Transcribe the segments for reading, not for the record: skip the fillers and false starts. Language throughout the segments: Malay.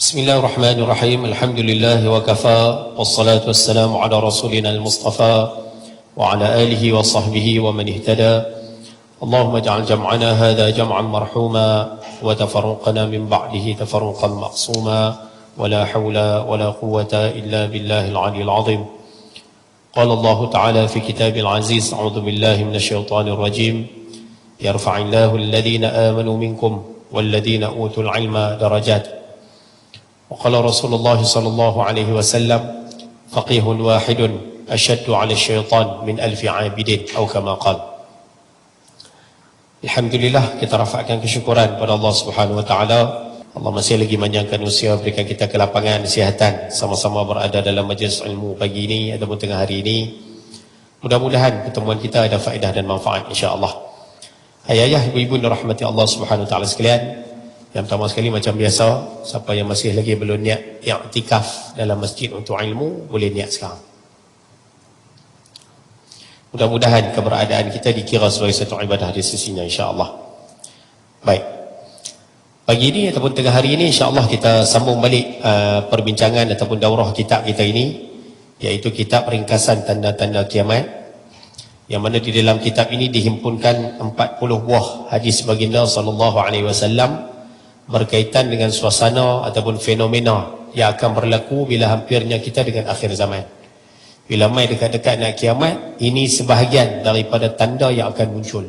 بسم الله الرحمن الرحيم. الحمد لله وكفى والصلاة والسلام على رسولنا المصطفى وعلى آله وصحبه ومن اهتدى. اللهم اجعل جمعنا هذا جمعا مرحوما وتفرقنا من بعده تفرقا معصوما ولا حول ولا قوة إلا بالله العلي العظيم. قال الله تعالى في كتاب العزيز: أعوذ بالله من الشيطان الرجيم. يرفع الله الذين آمنوا منكم والذين أوتوا العلم درجات. وقال رسول الله صلى الله عليه وسلم: فقيه واحد أشد على الشيطان من 1000 عابد أو كما قال. Alhamdulillah, kita rafakkan kesyukuran pada Allah Subhanahu wa taala. Allah masih lagi panjangkan usia, berikan kita kelapangan, kesihatan, sama-sama berada dalam majlis ilmu pagi ini ataupun tengah hari ini. Mudah-mudahan pertemuan kita ada faedah dan manfaat insya-Allah. Ayah-ayah, ibu-ibu dirahmati Allah Subhanahu wa taala sekalian. Yang pertama sekali, macam biasa, siapa yang masih lagi belum niat i'tikaf dalam masjid untuk ilmu, boleh niat sekarang. Mudah-mudahan keberadaan kita dikira sebagai satu ibadah di sisinya insya-Allah. Baik. Pagi ini ataupun tengah hari ini insya-Allah kita sambung balik perbincangan ataupun daurah kitab kita ini, iaitu kitab ringkasan tanda-tanda kiamat, yang mana di dalam kitab ini dihimpunkan 40 buah hadis baginda sallallahu alaihi wasallam berkaitan dengan suasana ataupun fenomena yang akan berlaku bila hampirnya kita dengan akhir zaman. Bila mai dekat-dekat nak kiamat, ini sebahagian daripada tanda yang akan muncul.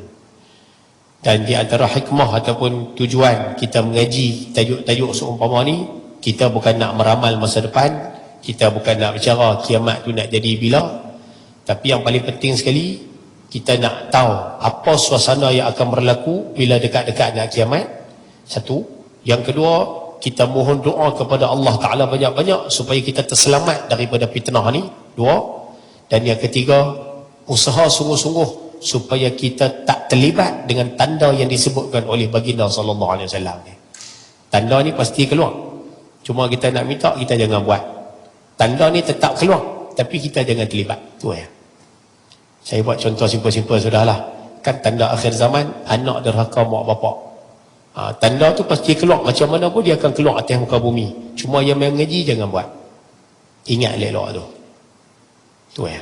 Dan di antara hikmah ataupun tujuan kita mengaji tajuk-tajuk seumpama ni, kita bukan nak meramal masa depan, kita bukan nak bicara kiamat tu nak jadi bila, tapi yang paling penting sekali, kita nak tahu apa suasana yang akan berlaku bila dekat-dekat nak kiamat. Satu. Yang kedua, kita mohon doa kepada Allah Ta'ala banyak-banyak supaya kita terselamat daripada fitnah ni. Dua. Dan yang ketiga, usaha sungguh-sungguh supaya kita tak terlibat dengan tanda yang disebutkan oleh baginda sallallahu alaihi wasallam. Tanda ni pasti keluar, cuma kita nak minta kita jangan buat. Tanda ni tetap keluar, tapi kita jangan terlibat. Tu ya. Saya buat contoh simple-simple sudahlah. Kan tanda akhir zaman, anak derhaka mak bapak. Tanda tu pasti keluar, macam mana pun dia akan keluar atas muka bumi. Cuma yang mengaji jangan buat. Ingat elok tu. Tu ya.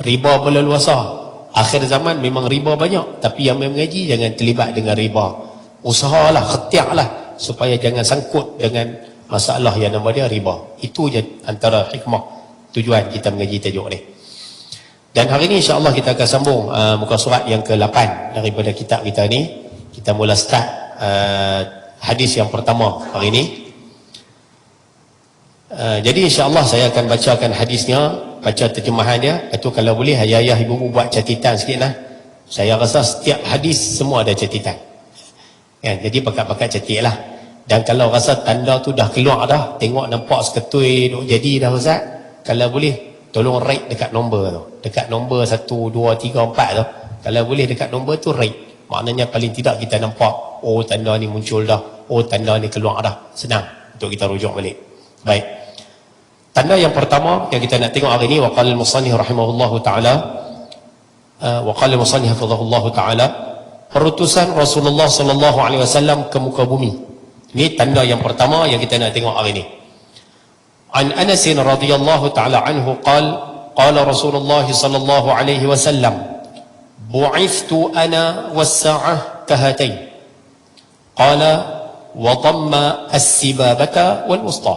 Riba berleluasa. Akhir zaman memang riba banyak, tapi yang mengaji jangan terlibat dengan riba. Usahalah, khatiaklah supaya jangan sangkut dengan masalah yang nama dia riba. Itu je antara hikmah tujuan kita mengaji tajuk ni. Dan hari ini insya-Allah kita akan sambung muka surat yang ke-8 daripada kitab kita ni. Kita mula start hadis yang pertama hari ini. Jadi insya-Allah saya akan bacakan hadisnya, baca terjemahan dia. Itu kalau boleh ayah-ayah ibu-ibu buat catatan sikit lah. Saya rasa setiap hadis semua ada catatan. Kan? Jadi pakat-pakat catat lah. Dan kalau rasa tanda tu dah keluar dah, tengok nampak seketui duk jadi dah Ustaz, kalau boleh tolong rate dekat nombor tu. Dekat nombor 1, 2, 3, 4 tu. Kalau boleh dekat nombor tu rate. Maknanya paling tidak kita nampak, oh tanda ni muncul dah, oh tanda ni keluar dah. Senang untuk kita rujuk balik. Baik. Tanda yang pertama yang kita nak tengok hari ini, waqala al-musannif rahimahullahu taala, waqala al-musannif hafizahullahu taala, perutusan Rasulullah sallallahu alaihi wasallam ke muka bumi. Ini tanda yang pertama yang kita nak tengok hari ini. An Anas radhiyallahu taala anhu qala Rasulullah sallallahu alaihi wasallam, bu'ithtu ana was-sa'ah kahatain. Qala wa dhamma as-sibabata wal-wusta.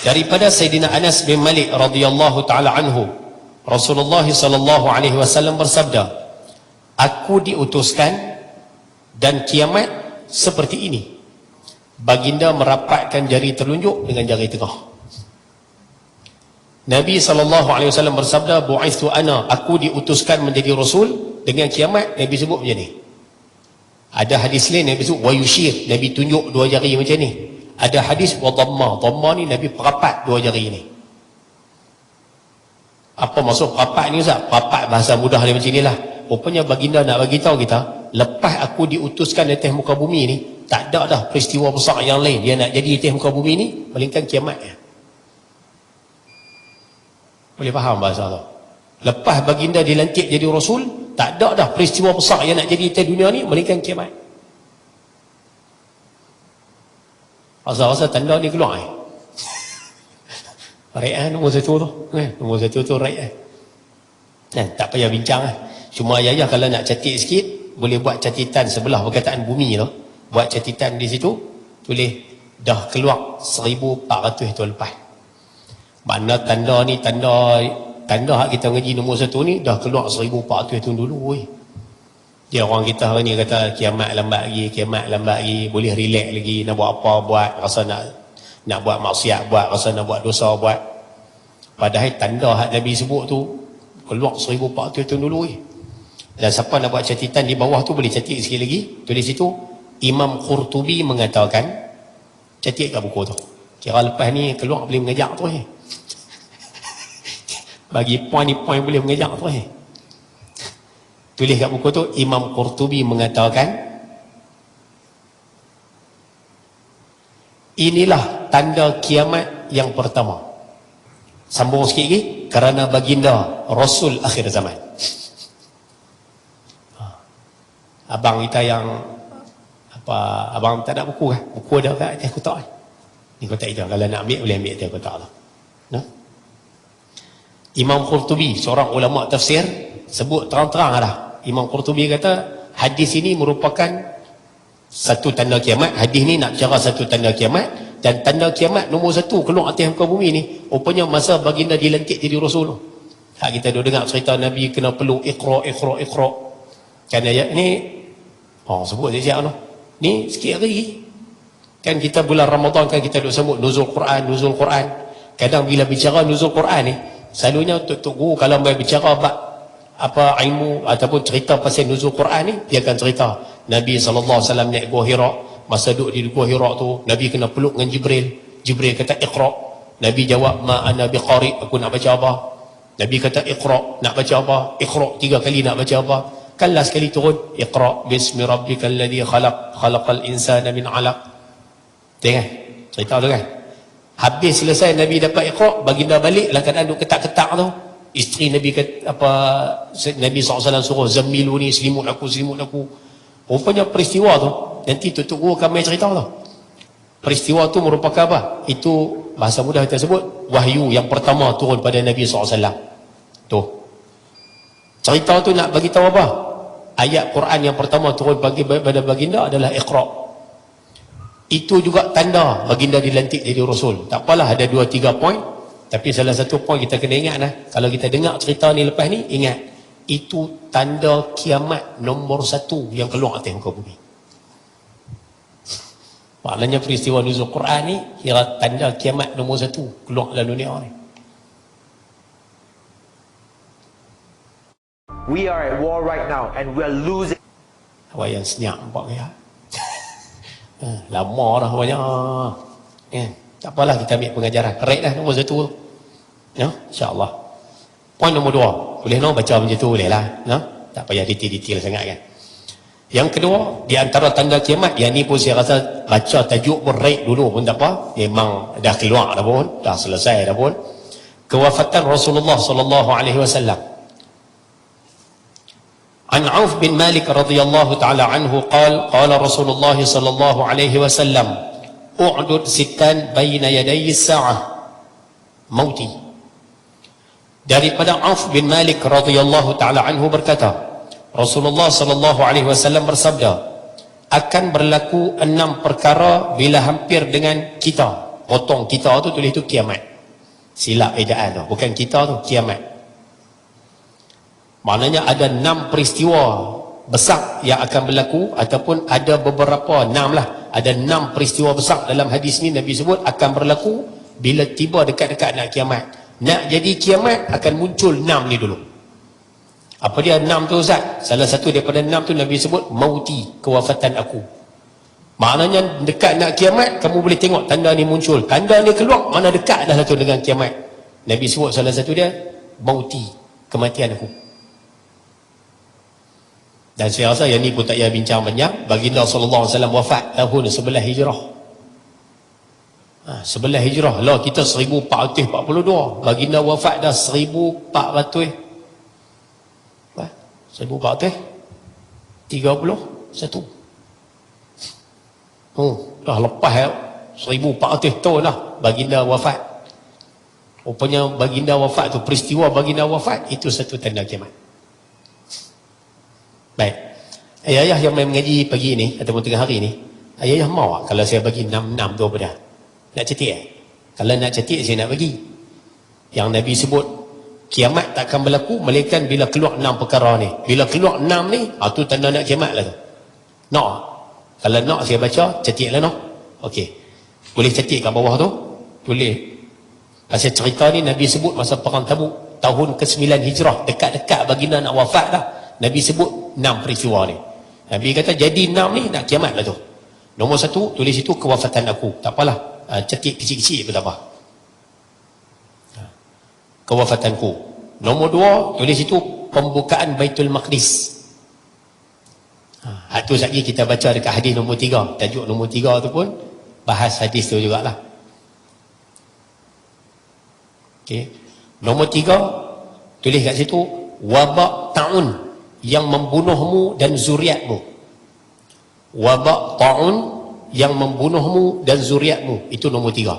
Daripada Sayyidina Anas bin Malik radhiyallahu taala anhu, Rasulullah sallallahu alaihi wasallam bersabda, aku diutuskan dan kiamat seperti ini. Baginda merapatkan jari telunjuk dengan jari tengah. Nabi SAW bersabda, bu'ithtu ana, aku diutuskan menjadi Rasul. Dengan kiamat, Nabi sebut macam ni. Ada hadis lain, Nabi sebut, wa yushir, Nabi tunjuk dua jari macam ni. Ada hadis, wa dhamma, dhamma ni Nabi perapat dua jari ni. Apa maksud perapat ni Ustaz? Perapat bahasa mudah dia macam ni lah. Rupanya baginda nak bagi tahu kita, lepas aku diutuskan di atas muka bumi ni, tak ada dah peristiwa besar yang lain dia nak jadi di atas muka bumi ni, melainkan kiamat ya. Boleh faham bahasa tu? Lepas baginda dilantik jadi Rasul, tak ada dah peristiwa besar yang nak jadi di dunia ni, melainkan kiamat. Rasa-rasa tanda ni keluar Rai'an nombor satu tu nombor satu tu Rai'an. Tak payah bincang Cuma ayah kalau nak catit sikit, boleh buat catitan sebelah perkataan bumi tu, buat catitan di situ, tulis dah keluar 1400 tahun lepas. Mana tanda ni, tanda hak kita ngaji nombor satu ni dah keluar 1400 tahun dulu. Dia orang kita hari ni kata kiamat lambat lagi, boleh relax lagi, nak buat apa buat, rasa nak buat maksiat buat, rasa nak buat dosa buat. Padahal tanda hak Nabi sebut tu keluar 1400 tahun dulu. Dan siapa nak buat catitan di bawah tu boleh catit sikit lagi, tulis situ Imam Qurtubi mengatakan, catit kat buku tu. Kira lepas ni keluar boleh mengajak tu bagi poin ni, poin boleh mengajak tu tulis kat buku tu Imam Qurtubi mengatakan, inilah tanda kiamat yang pertama. Sambung sikit lagi, kerana baginda Rasul akhir zaman. Abang kita yang abang tak ada buku buku ada kat atas kotak ni kotak itu, kalau nak ambil boleh ambil atas kotak tu. Imam Qurtubi, seorang ulama tafsir, sebut terang-terang dah. Imam Qurtubi kata hadis ini merupakan satu tanda kiamat. Hadis ni nak bicara satu tanda kiamat, dan tanda kiamat nombor satu keluar atas muka bumi ni rupanya masa baginda dilantik jadi Rasul. Kita dah dengar cerita Nabi kena peluk Iqra kan ayat ni. Sebut siap tu. Ni sikit hari kan kita bulan Ramadan kan kita duk sebut nuzul Quran. Kadang bila bicara nuzul Quran ni, selalunya untuk guru kalau mai bicara apa ilmu ataupun cerita pasal nuzul Quran ni, dia akan cerita Nabi SAW naik Gua Hira. Masa duduk di Gua Hira tu, Nabi kena peluk dengan Jibril kata Iqra. Nabi jawab ma ana biqari, aku nak baca apa? Nabi kata Iqra, nak baca apa? Iqra 3 kali nak baca apa? Kala sekali turun Iqra bismi rabbikal ladzi khalaqal insana min 'alaq. Tengok cerita tu kan. Habis selesai Nabi dapat Iqra, baginda balik lah keadaan duk ketak-ketak tu. Isteri Nabi Nabi SAW suruh zammiluni, selimut aku. Rupanya peristiwa tu nanti tutup guru akan main cerita tu. Peristiwa tu merupakan apa? Itu bahasa mudah kita sebut wahyu yang pertama turun pada Nabi SAW. Tu cerita tu nak bagi tahu apa? Ayat Quran yang pertama turun pada baginda adalah Iqra. Itu juga tanda baginda dilantik jadi Rasul. Tak apalah ada 2-3 poin, tapi salah satu poin kita kena ingat kalau kita dengar cerita ni lepas ni, ingat itu tanda kiamat nombor 1 yang keluar atas muka bumi. Maknanya peristiwa nuzul Quran ni kira tanda kiamat nombor 1 keluar dalam dunia ni. We are at war right now and we are losing. Awak yang senyap nampak ya. Lama dah banyak. Tak apalah kita ambil pengajaran. Rate dah nombor 1 tu. InsyaAllah. Poin nombor 2. Boleh baca macam tu boleh lah. Tak payah detail-detail sangat kan. Yang kedua, di antara tanda kiamat, yang ni pun saya rasa baca tajuk pun rate dulu pun tak apa. Memang dah keluar dah pun, dah selesai dah pun. Kewafatan Rasulullah SAW. An Auf bin Malik radhiyallahu ta'ala anhu qala Rasulullah sallallahu alaihi wasallam u'dud sitan baina yaday as-sa'ah mauti. Daripada Auf bin Malik radhiyallahu ta'ala anhu berkata, Rasulullah sallallahu alaihi wasallam bersabda, akan berlaku 6 perkara bila hampir dengan kita. Potong kita tu tulis tu kiamat. Silap ejaan tu, bukan kita tu, kiamat. Maknanya ada 6 peristiwa besar yang akan berlaku, ataupun ada beberapa 6 lah. Ada 6 peristiwa besar dalam hadis ni Nabi sebut akan berlaku bila tiba dekat-dekat nak kiamat. Nak jadi kiamat akan muncul 6 ni dulu. Apa dia 6 tu Ustaz? Salah satu daripada 6 tu Nabi sebut mauti, kewafatan aku. Maknanya dekat nak kiamat kamu boleh tengok tanda ni muncul. Tanda ni keluar, mana dekat dah satu dengan kiamat. Nabi sebut salah satu dia mauti, kematian aku. Dan saya rasa yang ni pun tak payah bincang banyak. Baginda SAW wafat tahun 11 Hijrah. 11 Hijrah lah, kita 1442. Baginda wafat dah 1431. Dah lepas 1400 tahun lah baginda wafat. Rupanya baginda wafat tu, peristiwa baginda wafat itu satu tanda kiamat. Baik, ayah yang main mengaji pagi ni ataupun tengah hari ni, ayah mau tak kalau saya bagi 6 tu apa dah? Nak cetik Kalau nak cetik saya nak bagi. Yang Nabi sebut kiamat tak akan berlaku melainkan bila keluar 6 perkara ni. Bila keluar 6 ni, tu tanda nak kiamat lah tu. Nak? Kalau nak saya baca, cetik lah nak. Okey. Boleh cetik kat bawah tu? Boleh. Pasal cerita ni Nabi sebut masa perang Tabuk tahun ke-9 Hijrah, dekat-dekat baginda nak wafat dah. Nabi sebut 6 peristiwa ni. Nabi kata jadi 6 ni nak kiamat lah tu. Nombor 1 tulis itu kewafatan aku. Tak apalah, cetik kecil-kecil pun tak apa. Kewafatanku. Nombor 2 tulis itu pembukaan Baitul Maqdis. Itu lagi kita baca dekat hadis nombor 3. Tajuk nombor 3 tu pun bahas hadis tu jugalah. Okey. Nombor 3 tulis kat situ wabak ta'un yang membunuhmu dan zuriatmu. Wabak ta'un yang membunuhmu dan zuriatmu. Itu nombor 3.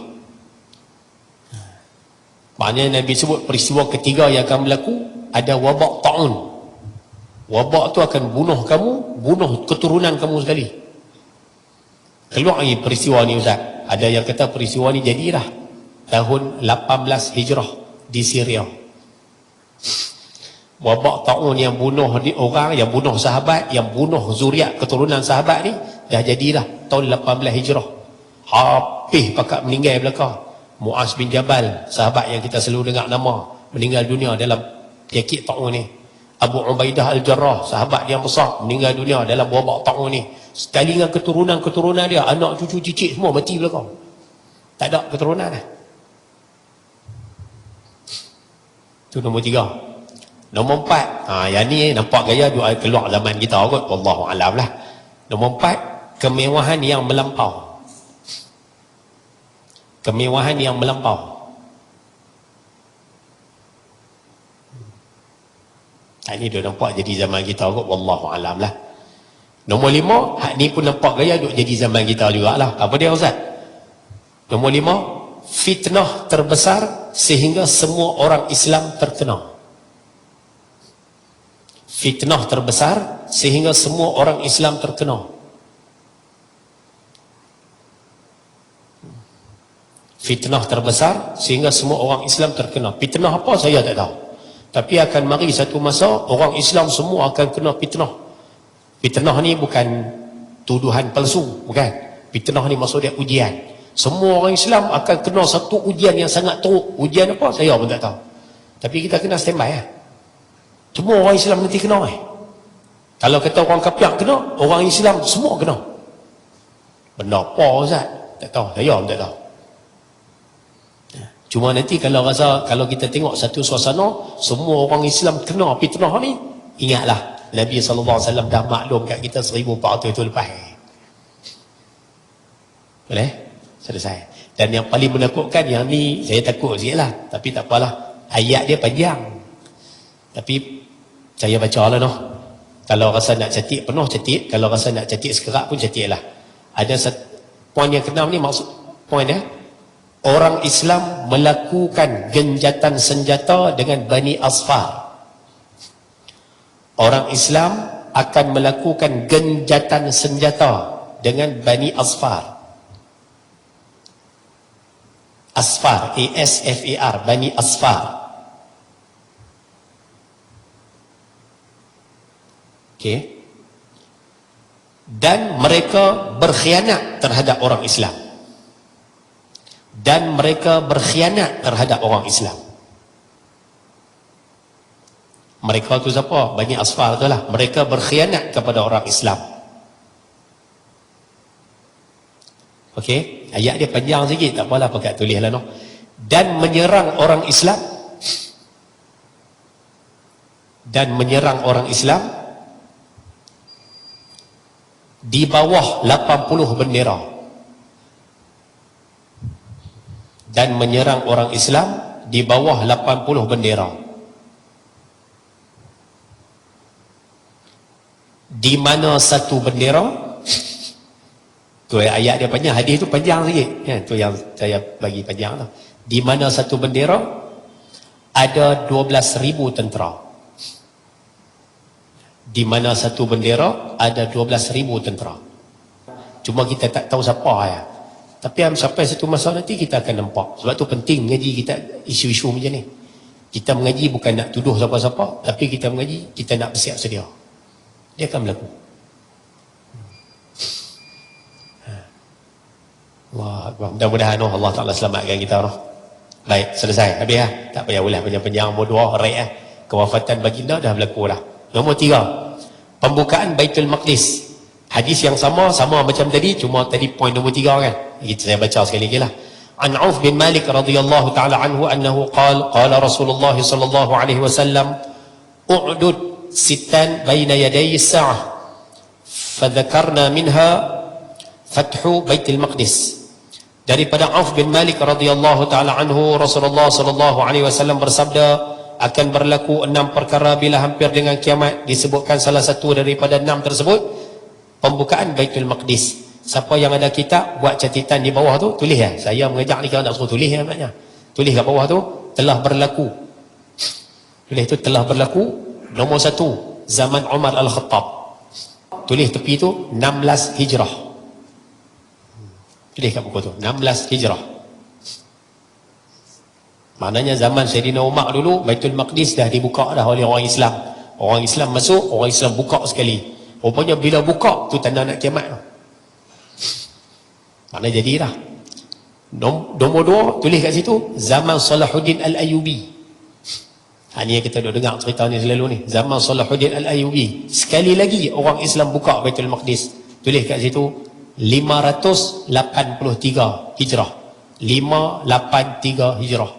Maknanya Nabi sebut peristiwa ketiga yang akan berlaku ada wabak ta'un. Wabak tu akan bunuh kamu, bunuh keturunan kamu sekali. Keluar lagi peristiwa ni Ustaz. Ada yang kata peristiwa ni jadilah tahun 18 Hijrah di Syria. Wabak ta'un yang bunuh orang, yang bunuh sahabat, yang bunuh zuriat keturunan sahabat ni dah jadilah tahun 18 Hijrah. Habis pakat meninggal belakang. Muaz bin Jabal, sahabat yang kita selalu dengar nama, meninggal dunia dalam penyakit ta'un ni. Abu Ubaidah Al-Jarrah, sahabat yang besar, meninggal dunia dalam wabak ta'un ni. Sekali dengan keturunan-keturunan dia, anak cucu cicit semua mati belakang. Tak ada keturunan dah. Itu nombor 3. Nombor 4, yang ni nampak gaya doa keluar zaman kita kot, wallahu alam lah. Nombor 4, kemewahan yang melampau. Kemewahan yang melampau. Ini dia nampak jadi zaman kita kot, wallahu alam lah. Nombor 5, hak ni pun nampak gaya duk jadi zaman kita jugalah. Apa dia Ustaz? Nombor 5, fitnah terbesar sehingga semua orang Islam terkena. Fitnah terbesar sehingga semua orang Islam terkena. Fitnah terbesar sehingga semua orang Islam terkena. Fitnah apa saya tak tahu. Tapi akan mari satu masa orang Islam semua akan kena fitnah. Fitnah ni bukan tuduhan palsu, bukan. Fitnah ni maksud dia ujian. Semua orang Islam akan kena satu ujian yang sangat teruk. Ujian apa saya pun tak tahu. Tapi kita kena standby lah. Semua orang Islam nanti kena Kalau kata orang kafir kena, orang Islam semua kena. Benda apa Ustaz? Tak tahu, saya pun tak tahu. Cuma nanti kalau kita tengok satu suasana semua orang Islam kena fitnah ni, ingatlah Nabi SAW dah maklum kat kita 1400 tahun lepas. Boleh? Selesai. Dan yang paling menakutkan yang ni saya takut sikit lah, tapi tak apalah, ayat dia panjang, tapi saya baca lah noh. Kalau rasa nak cetik penuh cetik, kalau rasa nak cetik sekerat pun cetik lah. Ada poin yang ke-6 ni, maksud poin dia, orang Islam melakukan genjatan senjata dengan Bani Asfar. Orang Islam akan melakukan genjatan senjata dengan Bani Asfar. Asfar, A-S-F-A-R, Bani Asfar. Okay. Dan mereka berkhianat terhadap orang Islam. Dan mereka berkhianat terhadap orang Islam. Mereka tu siapa? Bani Asfar tu lah. Mereka berkhianat kepada orang Islam. Okey, ayat dia panjang sikit, tak apalah pakai tulis lah noh. Dan menyerang orang Islam. Dan menyerang orang Islam di bawah 80 bendera. Dan menyerang orang Islam di bawah 80 bendera. Di mana satu bendera Tu ayat dia panjang, hadis tu panjang sikit. Ya, tu yang saya bagi panjang tu. Di mana satu bendera ada 12,000 tentera. Di mana satu bendera ada 12,000 tentera. Cuma kita tak tahu siapa ya. Tapi sampai satu masa nanti kita akan nampak. Sebab tu penting mengaji kita isu-isu macam ni. Kita mengaji bukan nak tuduh siapa-siapa, tapi kita mengaji, kita nak bersiap sedia. Dia akan berlaku. Wah, mudah-mudahan Allah Ta'ala selamatkan kita. Baik, selesai. Habis lah. Tak payah ulah panjang-panjang, bodoh, raih. Kewafatan baginda dah berlaku dah. Nombor 3. Pembukaan Baitul Maqdis. Hadis yang sama macam tadi, cuma tadi poin nombor 3 kan. Saya baca sekali lagi lah. An Auf bin Malik radhiyallahu ta'ala anhu annahu qala Rasulullah sallallahu alaihi wasallam u'dud sittan baina yaday as-sa'ah fadhakarna minha fathu Baitul Maqdis. Daripada Auf bin Malik radhiyallahu ta'ala anhu, Rasulullah sallallahu alaihi wasallam bersabda, akan berlaku 6 perkara bila hampir dengan kiamat. Disebutkan salah satu daripada 6 tersebut pembukaan Baitul Maqdis. Siapa yang ada kitab, buat catatan di bawah tu, tulis ya. Saya mengajak ni kalau nak suruh tulis ya maknanya. Tulis kat bawah tu, telah berlaku. Tulis tu telah berlaku. Nombor 1, zaman Umar Al-Khattab. Tulis tepi tu 16 Hijrah. Tulis kat buku tu 16 Hijrah. Maknanya zaman Sayyidina Umar dulu, Baitul Maqdis dah dibuka dah oleh orang Islam. Orang Islam masuk, orang Islam buka sekali. Rupanya bila buka tu tanda nak kiamat tu. Maknanya jadilah. Nombor 2, tulis kat situ zaman Salahuddin Al-Ayyubi. Ini yang kita duk dengar cerita ni selalu ni. Zaman Salahuddin Al-Ayyubi. Sekali lagi orang Islam buka Baitul Maqdis. Tulis kat situ 583 Hijrah. 583 Hijrah.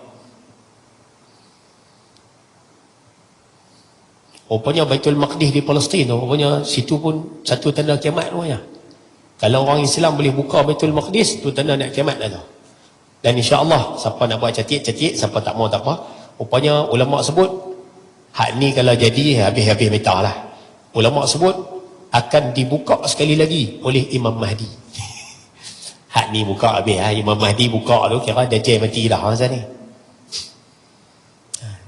Rupanya Baitul Maqdis di Palestin tu, rupanya situ pun satu tanda kiamat rupanya. Kalau orang Islam boleh buka Baitul Maqdis, tu tanda nak kiamat dah tu. Dan insya-Allah siapa nak buat catik-catik, siapa tak mau tak apa. Rupanya ulama sebut hak ni kalau jadi habis-habis minta lah. Ulama sebut akan dibuka sekali lagi oleh Imam Mahdi. Hak ni buka habis ha. Imam Mahdi buka tu kira Dajjal mati dah masa ni.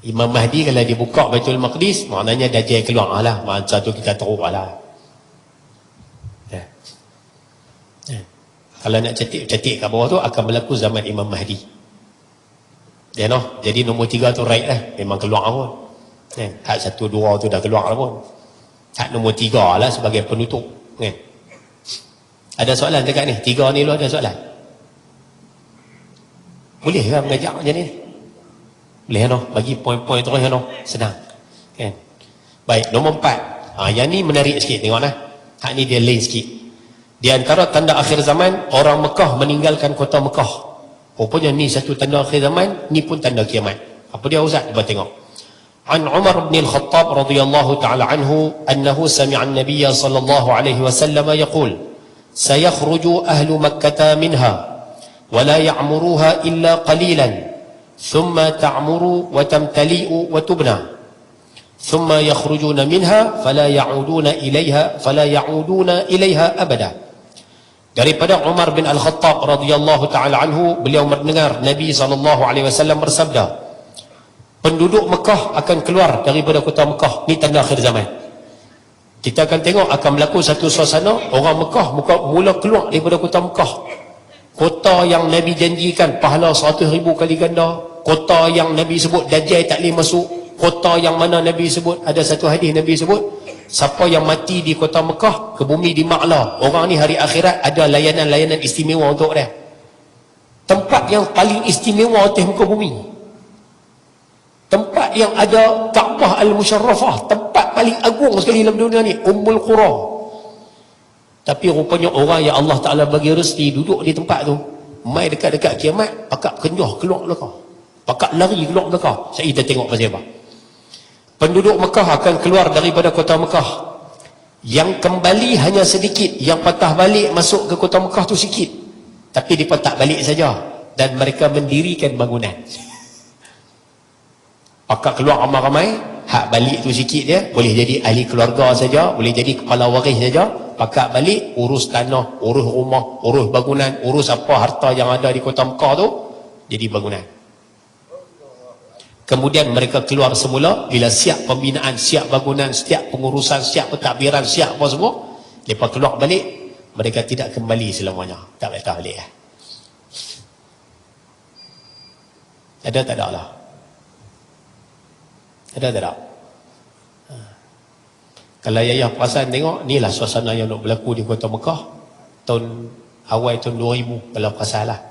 Imam Mahdi kalau dibuka Baitul Maqdis, maknanya Dajjal keluar lah. Masa tu kita teruk lah. Kalau nak catik kat bawah tu akan berlaku zaman Imam Mahdi. Ya noh. Jadi nombor 3 tu right lah. Memang keluar pun. Hak 1, 2 tu dah keluar lah pun. Hak nombor 3 lah sebagai penutup. Ada soalan dekat ni? 3 ni lu ada soalan? Boleh ke mengajak macam ni? Boleh noh. Bagi poin-poin terus noh. Senang. Kan? Baik, nombor 4. Yang ni menarik sikit tengok lah. Hak ni dia lain sikit. Di antara tanda akhir zaman, orang Mekah meninggalkan kota Mekah. Rupanya ni satu tanda akhir zaman, ni pun tanda kiamat. Apa dia Ustaz? Cuba tengok. An Umar bin Al-Khattab radhiyallahu ta'ala anhu annahu sami'a an-nabiy sallallahu alaihi wasallam yaqul sayakhruju ahlu Makkah minha wa la ya'muruha illa qalilan thumma ta'muru wa tamtali'u wa tubna thumma yakhrujuna minha fala ya'uduna ilaiha abada. Daripada Umar bin Al-Khattab radhiyallahu ta'ala anhu, beliau mendengar Nabi SAW bersabda, penduduk Mekah akan keluar daripada kota Mekah. Ni tanda akhir zaman. Kita akan tengok akan berlaku satu suasana, orang Mekah mula keluar daripada kota Mekah. Kota yang Nabi janjikan pahala 100,000 kali ganda. Kota yang Nabi sebut Dajjal tak boleh masuk. Kota yang mana Nabi sebut, ada satu hadis Nabi sebut, siapa yang mati di kota Mekah, ke bumi di Ma'la, orang ni hari akhirat ada layanan-layanan istimewa untuk dia. Tempat yang paling istimewa atas muka bumi. Tempat yang ada Kaabah Al-Musharrafah, tempat paling agung sekali dalam dunia ni, Ummul Qura. Tapi rupanya orang yang Allah Ta'ala bagi rezeki duduk di tempat tu, mai dekat-dekat kiamat, pakak kenjah keluar belakang, pakak lari keluar belakang. Saya kita tengok pasal apa. Penduduk Mekah akan keluar daripada kota Mekah. Yang kembali hanya sedikit. Yang patah balik masuk ke kota Mekah tu sikit. Tapi dia patah balik saja. Dan mereka mendirikan bangunan. Pakak keluar ramai-ramai. hak balik tu sikit dia, boleh jadi ahli keluarga saja, boleh jadi kepala waris saja, pakat balik urus tanah, urus rumah, urus bangunan, urus apa harta yang ada di kota Mekah tu jadi bangunan. Kemudian mereka keluar semula, bila siap pembinaan, siap bangunan, siap pengurusan, siap pentadbiran, siap apa semua, lepas keluar balik, mereka tidak kembali selamanya, tak balik lah. Ada tak ada lah? Ada tak ada? Kalau ayah perasan tengok, inilah suasana yang nak berlaku di kota Mekah tahun awal tahun 2000, kalau perasan lah.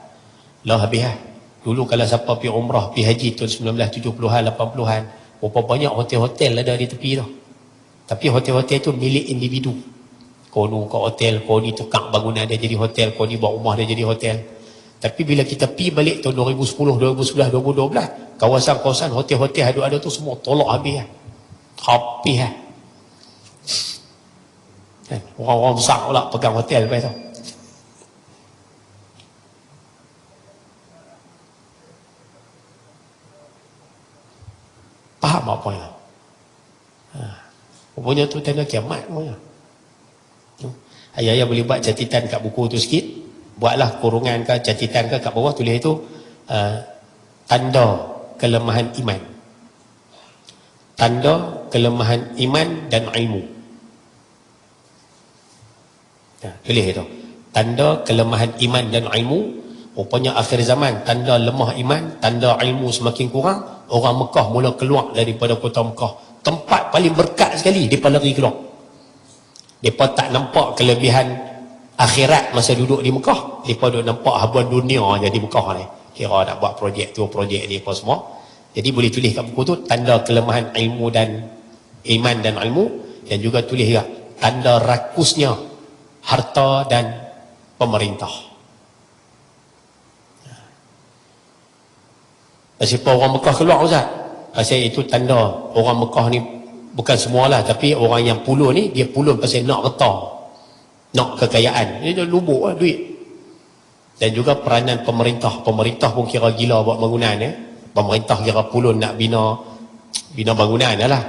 Lah habis lah. Dulu kalau siapa pergi umrah, pergi haji tahun 1970-an, 80-an, berapa banyak hotel-hotel ada di tepi tu. Tapi hotel-hotel tu milik individu. Kau ni kau hotel, kau ni tukang bangunan dia jadi hotel, kau ni buat rumah dia jadi hotel. Tapi bila kita pergi balik tahun 2010, 2011, 2012, kawasan-kawasan hotel-hotel ada tu semua tolak habis lah. Habis lah. Orang-orang besar pula pegang hotel lepas tu. Faham apa ya? Rupanya tu tanda kiamat punya. Ayah-ayah boleh buat catatan kat buku tu sikit. Buatlah kurungan ke catatan ke kat bawah, tulis itu tanda kelemahan iman. Tanda kelemahan iman dan ilmu. Tulis itu. Tanda kelemahan iman dan ilmu. Rupanya akhir zaman, tanda lemah iman, tanda ilmu semakin kurang. Orang Mekah mula keluar daripada kota Mekah. Tempat paling berkat sekali, mereka lari keluar. Mereka tak nampak kelebihan akhirat masa duduk di Mekah. Mereka duduk nampak habuan dunia je di Mekah ni. Kira nak buat projek tu, projek ni apa semua. Jadi boleh tulis kat buku tu, tanda kelemahan ilmu dan iman dan ilmu. Dan juga tulis juga, tanda rakusnya harta dan pemerintah. Pasal orang Mekah keluar Ustaz. Pasal itu tanda orang Mekah ni bukan semualah, tapi orang yang pulun ni, dia pulun pasal nak harta, nak kekayaan. Dia lubuk lah duit. Dan juga peranan pemerintah. Pemerintah pun kira gila buat bangunan ya. Pemerintah kira pulun nak bina bangunan dah lah.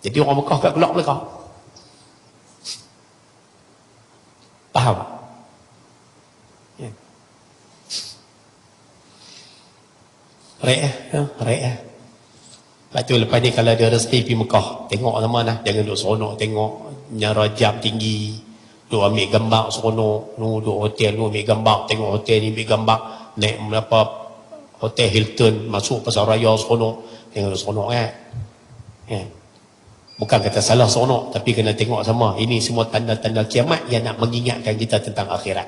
Jadi orang Mekah kat keluar mereka. Faham? Ya. Rek. Lepas tu lepas ni kalau ada rezeki pergi Mekah, tengok sama lah, jangan duduk seronok tengok nyara jam tinggi, duduk ambil gambar seronok, duduk hotel tu ambil gambar, tengok hotel ni ambil gambar, naik apa hotel Hilton, masuk pasar raya seronok, tengok seronok kan. Bukan kata salah seronok, tapi kena tengok sama. Ini semua tanda-tanda kiamat yang nak mengingatkan kita tentang akhirat.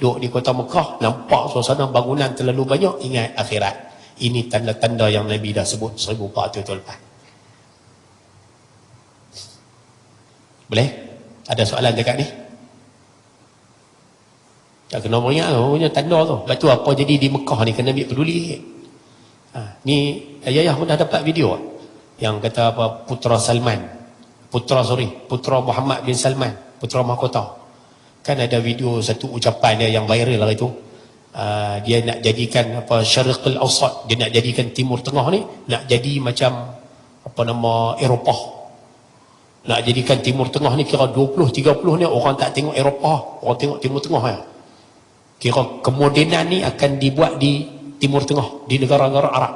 Duduk di kota Mekah, nampak suasana bangunan terlalu banyak, ingat akhirat. Ini tanda-tanda yang Nabi dah sebut 1400 tahun lepas. Boleh? Ada soalan dekat ni? Tak kena beringat tu, punya tanda tu. Lepas tu apa jadi di Mekah ni, kena ambil peduli. Ni ayah pun dah dapat video yang kata apa, putra Muhammad bin Salman, putra mahkota. Kan ada video satu ucapan dia yang viral lah itu. Dia nak jadikan apa Syariqul Awsat, dia nak jadikan Timur Tengah ni nak jadi macam apa nama Eropah. Nak jadikan Timur Tengah ni kira 20-30 ni orang tak tengok Eropah, orang tengok Timur Tengah ya. Kira kemodenan ni akan dibuat di Timur Tengah, di negara-negara Arab.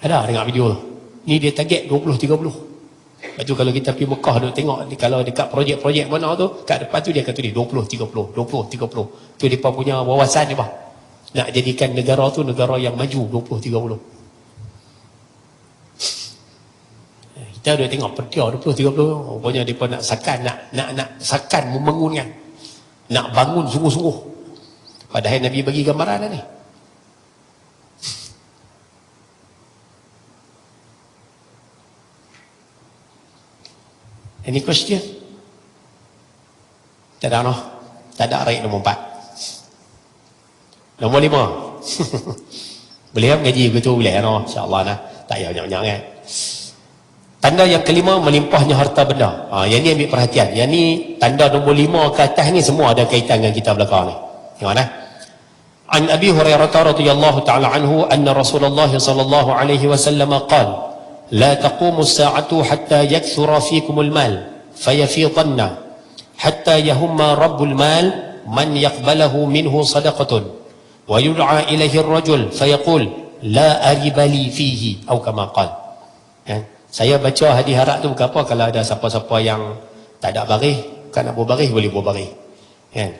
Ada dengar video tu. Ni dia target 20-30. Lepas tu kalau kita pergi Mekah duk tengok, kalau dekat projek-projek mana tu, kat depan tu dia akan tulis 20-30, 20-30. Tu dia punya wawasan dia bah. Nak jadikan negara tu negara yang maju 20-30. Kita duk tengok petia 20-30. Rupanya dia nak sakan, nak sakan membangunkan. Nak bangun sungguh-sungguh. Padahal Nabi bagi gambaran dah ni. Any question? Tak ada no? Tak ada rate nombor 4. Nombor 5. Boleh kan mengaji begitu? Boleh no? InsyaAllah nah. Tak payah banyak-banyak kan. Tanda yang kelima, melimpahnya harta benda. Yang ni ambil perhatian. Yang ni tanda nombor 5 ke atas ni semua ada kaitan dengan kita belakang ni. Tengok nah. عن أبي هريرة رضي الله تعالى عنه أن رسول الله صلى الله عليه وسلم قال لا تقوم الساعة حتى يكثر فيكم المال فيفيضن حتى يهم رب المال من يقبله منه صدقة ويدعى إليه الرجل فيقول لا أرب لي فيه أو كما قال. Saya baca hadis harap tu bukan apa, kalau ada siapa-siapa yang tak ada baris, bukan nak buat baris, boleh buat baris.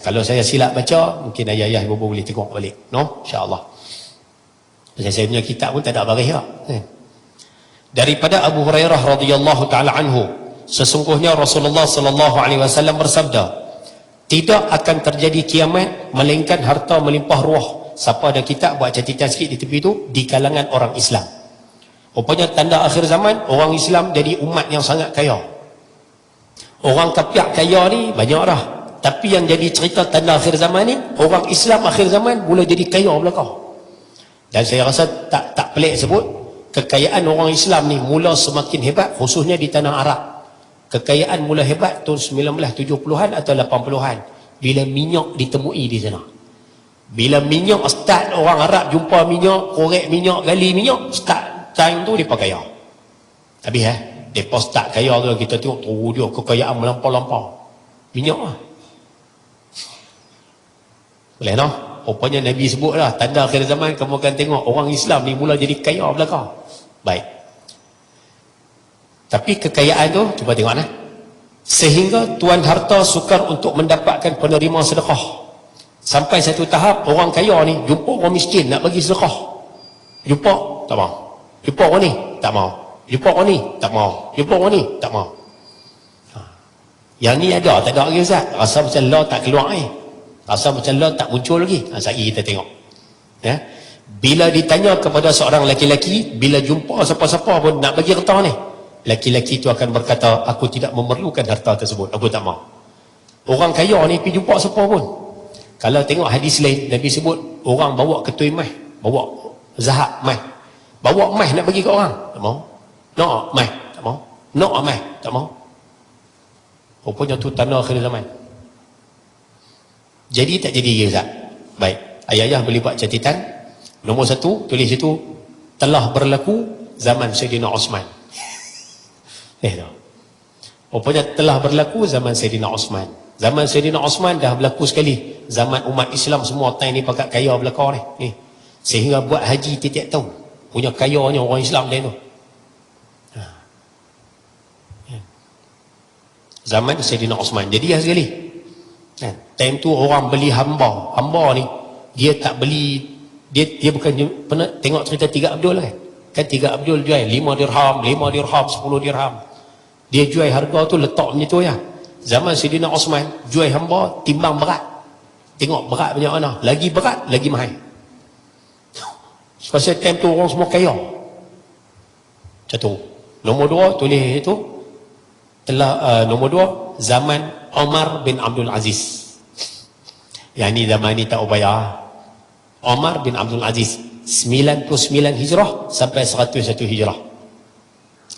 Kalau saya silap baca, mungkin ayah-ayah ibu boleh tengok balik. No? InsyaAllah. Saya punya kitab pun tak ada baris lah. Daripada Abu Hurairah radhiyallahu ta'ala anhu, sesungguhnya Rasulullah sallallahu alaihi wasallam bersabda, tidak akan terjadi kiamat melainkan harta melimpah ruah. Siapa ada kitab buat catatan sikit di tepi tu, di kalangan orang Islam. Rupanya tanda akhir zaman, orang Islam jadi umat yang sangat kaya. Orang kafir kaya ni banyak dah. Tapi yang jadi cerita tanda akhir zaman ni, orang Islam akhir zaman mula jadi kaya belakang. Dan saya rasa tak pelik sebut, kekayaan orang Islam ni mula semakin hebat, khususnya di tanah Arab. Kekayaan mula hebat tahun 1970-an atau 80-an, bila minyak ditemui di sana. Bila minyak start, orang Arab jumpa minyak, korek minyak, gali minyak, start time tu mereka kaya. Habis mereka start kaya tu, kita tengok dia kekayaan melampau-lampau. Minyak lah. Boleh no? Rupanya Nabi sebut lah, tanda akhir zaman kamu akan tengok orang Islam ni mula jadi kaya belakang. Baik. Tapi kekayaan tu, cuba tengok nah. Sehingga tuan harta sukar untuk mendapatkan penerima sedekah. Sampai satu tahap orang kaya ni jumpa orang miskin nak bagi sedekah. Jumpa, tak mau. Jumpa orang ni, tak mau. Jumpa orang ni, tak mau. Jumpa orang ni, tak mau. Yang ni ada, tak ada lagi Ustaz. Rasa macam law tak keluar ni. Rasa macam law tak muncul lagi. Sehari kita tengok. Ya. Bila ditanya kepada seorang lelaki-lelaki, bila jumpa siapa-siapa pun nak bagi harta ni, lelaki-lelaki itu akan berkata, aku tidak memerlukan harta tersebut, aku tak mau. Orang kaya ni pergi jumpa siapa pun. Kalau tengok hadis lain, Nabi sebut orang bawa ketui mah, bawa zahab mah, bawa mah nak bagi ke orang, tak mau. Nak mah, tak mau. Nak mah, tak mau. Rupanya tu tanda akhir zaman. Jadi tak jadi Ustaz. Baik, ayah-ayah boleh buat catatan. Nombor 1, tulis situ, telah berlaku zaman Sayyidina Osman. Rupanya telah berlaku zaman Sayyidina Osman. Zaman Sayyidina Osman dah berlaku sekali. Zaman umat Islam semua time ni pakat kaya belakang ni. Sehingga buat haji tiap-tiap tahun. Punya kayanya orang Islam lain tu. Zaman Sayyidina Osman. Jadi sekali. Time tu orang beli hamba. Hamba ni dia tak beli, dia bukan pernah tengok cerita 3 Abdul kan? Kan 3 Abdul jual 5 dirham, 5 dirham, 10 dirham. Dia jual harga tu letak macam tu ya. Zaman Sayyidina Osman jual hamba timbang berat. Tengok berat banyak mana. Lagi berat, lagi mahal. Sebab time tu orang semua kaya. Satu. Nombor 2 tulis itu telah nombor 2 zaman Umar bin Abdul Aziz. Yang ni zaman ni tak upaya. Umar bin Abdul Aziz 99 hijrah sampai 101 hijrah.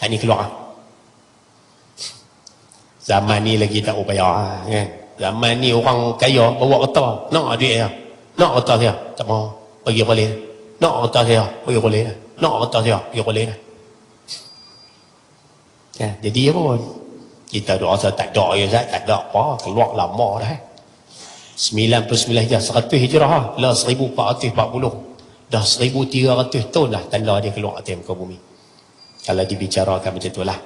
Ini keluar. Zaman ni lagi tak upaya kan. Zaman ni orang kaya bawa kereta, nak duit dia. Nak kereta dia, tak mau bagi boleh. Nak kereta dia, bagi boleh. Nak kereta dia, bagi boleh. Ya, jadi apa? Kita doa tak ada ya Ustaz, tak ada apa, keluar lama dah. 99 hijrah, 100 hijrah lah, 1440. Dah 1300 tahun dah tanda dia keluar atas muka bumi. Kalau dibicarakan macam itulah.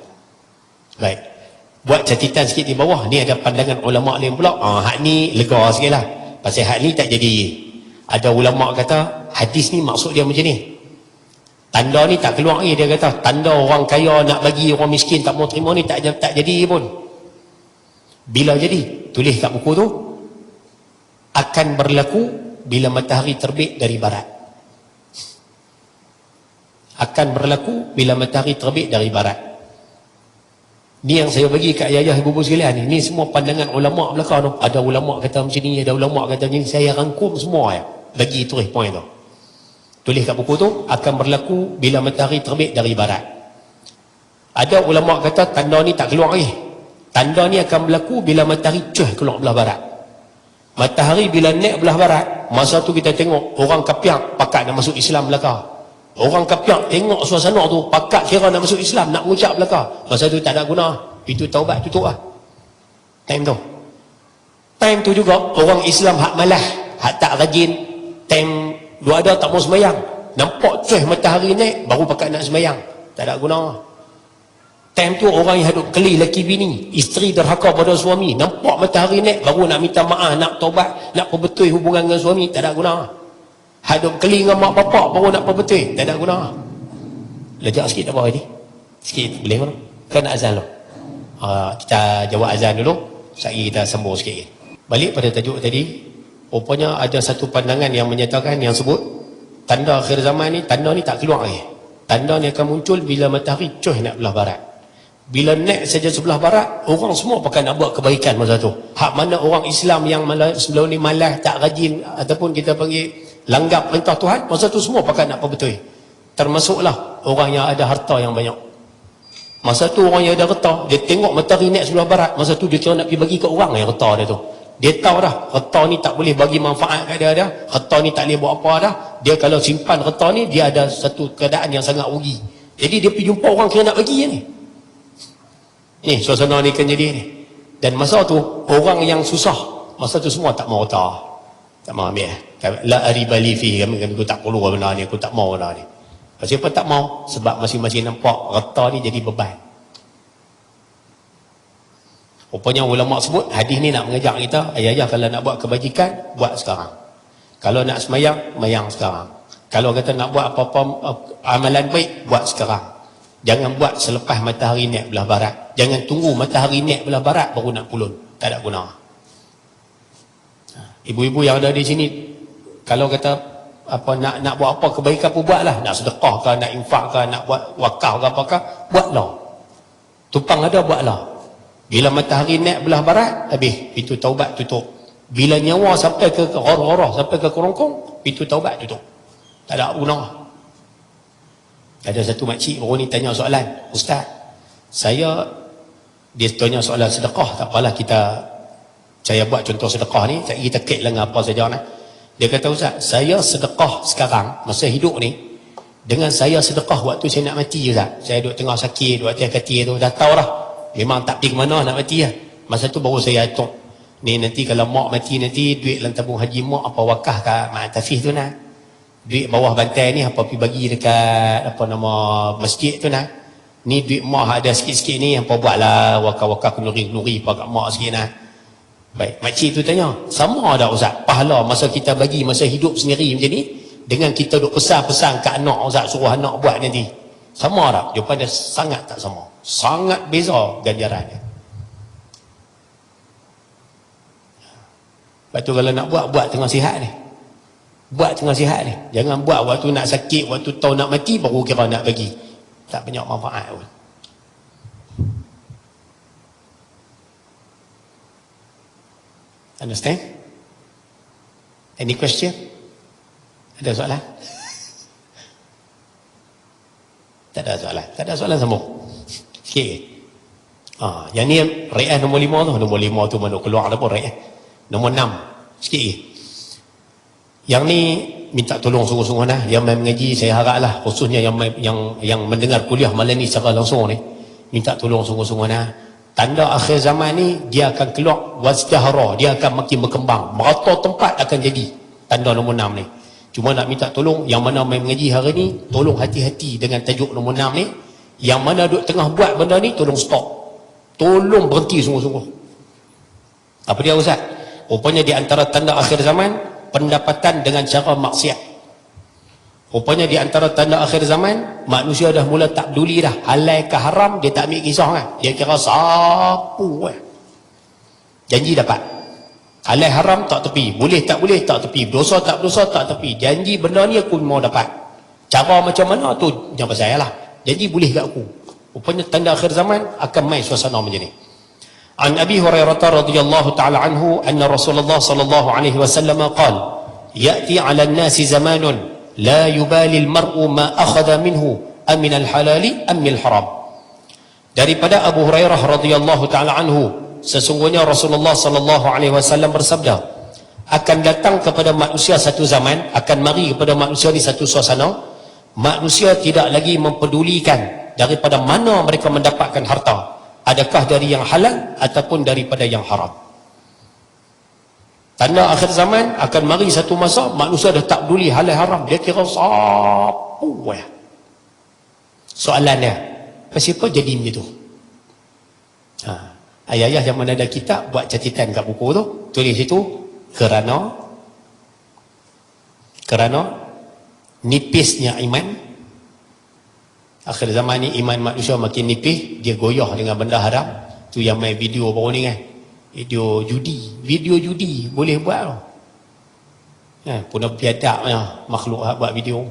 Baik. Buat catatan sikit di bawah, ni ada pandangan ulama lain pula. Hak ni lega sikitlah. Pasal hak ni tak jadi. Ada ulama kata hadis ni maksud dia macam ni. Tanda ni tak keluar lagi, dia kata tanda orang kaya nak bagi orang miskin tak mau terima ni tak jadi pun. Bila jadi? Tulis kat buku tu, akan berlaku bila matahari terbit dari barat. Akan berlaku bila matahari terbit dari barat. Ni yang saya bagi kat ayah-ayah ibu-ibu sekalian ni semua pandangan ulama belakang tu. Ada ulama kata macam ni, ada ulama kata macam ni. Saya rangkum semua ya. Bagi tulis point tu. Tulis kat buku tu, akan berlaku bila matahari terbit dari barat. Ada ulama kata tanda ni tak keluar lagi. Tanda ni akan berlaku bila matahari keluar belah barat. Matahari bila naik belah barat, masa tu kita tengok orang kapiak pakat nak masuk Islam belaka. Orang kapiak tengok suasana tu pakat kira nak masuk Islam, nak mengucap belaka. Masa tu tak ada guna. Itu taubat tutup lah. Time tu juga orang Islam hak malah, hak tak rajin, time dua ada tak mau semayang, nampak cuih matahari naik baru pakat nak semayang, tak ada guna. Time tu orang yang hadut keli laki bini, isteri derhaka pada suami, nampak matahari naik baru nak minta maaf, nak taubat, nak perbetul hubungan dengan suami, tak ada guna. Hadut keli dengan mak bapak baru nak perbetul, tak ada guna. Lejak sikit tak apa ni? Sikit boleh mana? Kan azan dulu. Kita jawab azan dulu, sekali kita sambung sikit. Balik pada tajuk tadi, rupanya ada satu pandangan yang menyatakan, yang sebut tanda akhir zaman ni, tanda ni tak keluar lagi. Tanda ni akan muncul bila matahari cuih nak belah barat. Bila naik saja sebelah barat, orang semua pakai nak buat kebaikan masa tu. Hak mana orang Islam yang sebelum ni malas, tak rajin, ataupun kita panggil langgap perintah Tuhan, masa tu semua pakai nak perbetul. Termasuklah orang yang ada harta yang banyak. Masa tu orang yang ada harta, dia tengok matahari naik sebelah barat, masa tu dia kira nak pergi bagi ke orang yang harta dia tu. Dia tahu dah, harta ni tak boleh bagi manfaat kat dia dah, harta ni tak boleh buat apa dah. Dia kalau simpan harta ni, dia ada satu keadaan yang sangat rugi. Jadi dia pergi jumpa orang kira nak bagi ni. Ni suasana ni kan jadi ni. Dan masa tu orang yang susah, masa tu semua tak mau harta, tak mau ambil. La aribali fi, kami aku tak perlu benda ni, aku tak mau benda ni. Siapa tak mau? Sebab masing-masing nampak harta ni jadi beban. Rupanya ulama sebut hadis ni nak mengajak kita, ayah-ayah kalau nak buat kebajikan, buat sekarang. Kalau nak semayang, mayang sekarang. Kalau kata nak buat apa-apa amalan baik, buat sekarang. Jangan buat selepas matahari naik belah barat. Jangan tunggu matahari naik belah barat baru nak pulun. Tak ada guna. Ibu-ibu yang ada di sini, kalau kata apa nak buat apa kebaikan pun buatlah. Nak sedekah ke, nak infak ke, nak buat wakaf ke apakah, buatlah. Tupang ada, buatlah. Bila matahari naik belah barat, habis pintu taubat tutup. Bila nyawa sampai ke roh-roh, sampai ke kerongkong, pintu taubat tutup. Tak ada guna. Ada satu makcik baru ni tanya soalan, Ustaz, dia tanya soalan sedekah, tak apalah saya buat contoh sedekah ni, kita kait dengan apa saja nak. Dia kata, Ustaz, saya sedekah sekarang, masa hidup ni, dengan saya sedekah waktu saya nak mati, Ustaz. Saya duduk tengah sakit, duduk atas katil tu, dah tahu dah. Memang tak pergi ke mana nak mati lah. Masa tu baru saya hitung. Ni nanti kalau mak mati nanti, duit dalam tabung haji mak apa wakah kat Mak Tafih tu nak. Duit bawah bantai ni apa pergi bagi dekat apa nama masjid tu nak. Ni duit mak ada sikit-sikit ni, apa buatlah wakah-wakah kenuri-kenuri apa kat mak sikit nak. Baik, makcik tu tanya, sama ada Ustaz, pahala masa kita bagi masa hidup sendiri macam ni, dengan kita duk pesan-pesan kat anak Ustaz, suruh anak buat nanti. Sama tak? Jawapan dia sangat tak sama. Sangat beza ganjarannya. Lepas tu kalau nak buat tengah sihat ni. Buat tengah sihat ni. Jangan buat waktu nak sakit, waktu tahu nak mati, baru kira nak bagi. Tak banyak manfaat pun. Understand? Any question? Ada soalan? Tak ada soalan. Tak ada soalan sambung. Sikit. Yang ni re'ah nombor 5 tu. Nombor 5 tu mana keluar ada pun re'ah. Nombor 6. Sikit. Yang ni minta tolong sungguh-sungguh lah. Yang main mengaji saya harap lah. Khususnya yang mendengar kuliah malam ni secara langsung ni. Minta tolong sungguh-sungguh lah. Tanda akhir zaman ni dia akan keluar wazdahara. Dia akan makin berkembang. Merata tempat akan jadi. Tanda nombor 6 ni. Cuma nak minta tolong yang mana main mengaji hari ni, tolong hati-hati dengan tajuk nombor 6 ni. Yang mana duk tengah buat benda ni, tolong stop. Tolong berhenti sungguh-sungguh. Apa dia Ustaz? Rupanya di antara tanda akhir zaman, pendapatan dengan cara maksiat. Rupanya di antara tanda akhir zaman, manusia dah mula tak peduli dah. Halal ke haram, dia tak ambil kisah kan. Dia kira sapu kan. Janji dapat. Halal haram tak tepi, boleh tak tepi, dosa tak berdosa tak tepi. Janji benda ni aku mau dapat. Cara macam mana tu yang pasal lah. Janji boleh kat aku. Rupanya tanda akhir zaman akan main suasana macam ni. An Abi Hurairah radhiyallahu taala anhu anna Rasulullah sallallahu alaihi wasallam qala ya'ti 'ala an-nasi zamanun la yubali al-mar'u ma akhadha minhu am min al-halali am min al-haram. Daripada Abu Hurairah radhiyallahu taala anhu, sesungguhnya Rasulullah sallallahu alaihi wasallam bersabda, akan datang kepada manusia satu zaman, akan mari kepada manusia ni satu suasana, manusia tidak lagi mempedulikan daripada mana mereka mendapatkan harta, adakah dari yang halal ataupun daripada yang haram. Tanda akhir zaman akan mari satu masa manusia dah tak peduli halal haram, dia kira sapu ya. Soalannya, kenapa jadi macam tu? Ayah-ayah yang mana ada kitab buat catatan kat buku tu, tulis situ kerana nipisnya iman. Akhir zaman ni iman manusia makin nipis, dia goyah dengan benda haram. Tu yang main video baru ni kan, video judi boleh buat tau. Puna biadaknya makhluk hak buat video.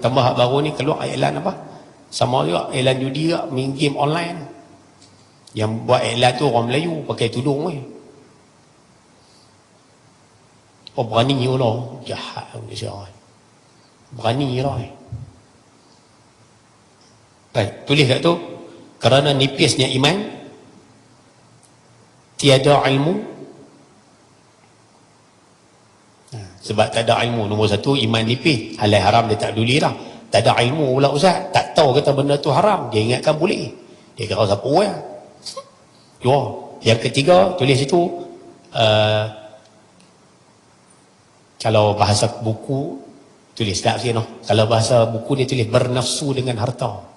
Tambah hak baru ni keluar iklan apa, sama juga iklan judi juga, main game online. Yang buat iklan tu orang Melayu pakai tudung ni. Oh berani lah, jahat Malaysia. Berani lah. Baik, tulis kat tu, kerana nipisnya iman, tiada ilmu. Sebab tak ada ilmu, nombor satu iman nipis, halal haram dia tak peduli lah. Tak ada ilmu pula ustaz, tak tahu kata benda tu haram, dia ingatkan boleh, dia kira siapa ya. Dua. Yang ketiga, tulis itu kalau bahasa buku tulis tak sikit noh. Kalau bahasa buku dia tulis bernafsu dengan harta.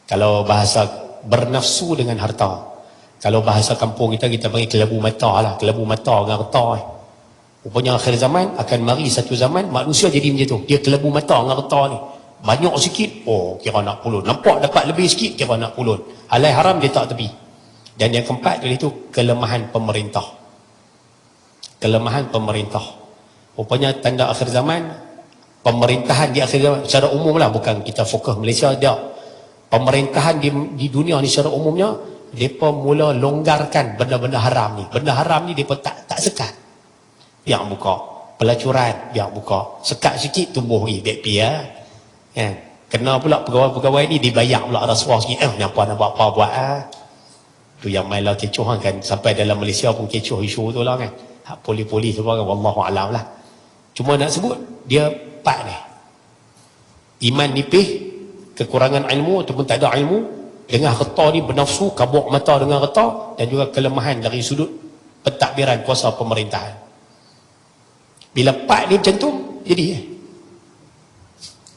Kalau bahasa bernafsu dengan harta, kalau bahasa kampung kita panggil kelabu mata lah, kelabu mata dengan harta. Rupanya akhir zaman akan mari satu zaman manusia jadi macam tu, dia kelabu mata dengan harta ni. Banyak sikit, oh kira nak pulun, nampak dapat lebih sikit, kira nak pulun. Halal haram dia tak tepi. Dan yang keempat itu kelemahan pemerintah. Kelemahan pemerintah. Rupanya tanda akhir zaman, pemerintahan di akhir zaman secara umum lah, bukan kita fokus Malaysia dia. Pemerintahan di dunia ni secara umumnya, mereka mula longgarkan benda-benda haram ni. Benda haram ni mereka tak sekat. Biar buka. Pelacuran, biar buka. Sekat sikit tumbuh lagi, baik ya. Kena pula pegawai-pegawai ni dibayar pula rasuah sikit. Nampak apa buat tu yang main lah kecoh kan, sampai dalam Malaysia pun kecoh isu tu lah kan, hak poli-poli semua kan, wallahualam lah. Cuma nak sebut dia empat ni, iman nipis, kekurangan ilmu ataupun tak ada ilmu, dengan harta ni bernafsu, kabuk mata dengan harta, dan juga kelemahan dari sudut pentadbiran kuasa pemerintahan. Bila empat ni macam tu jadi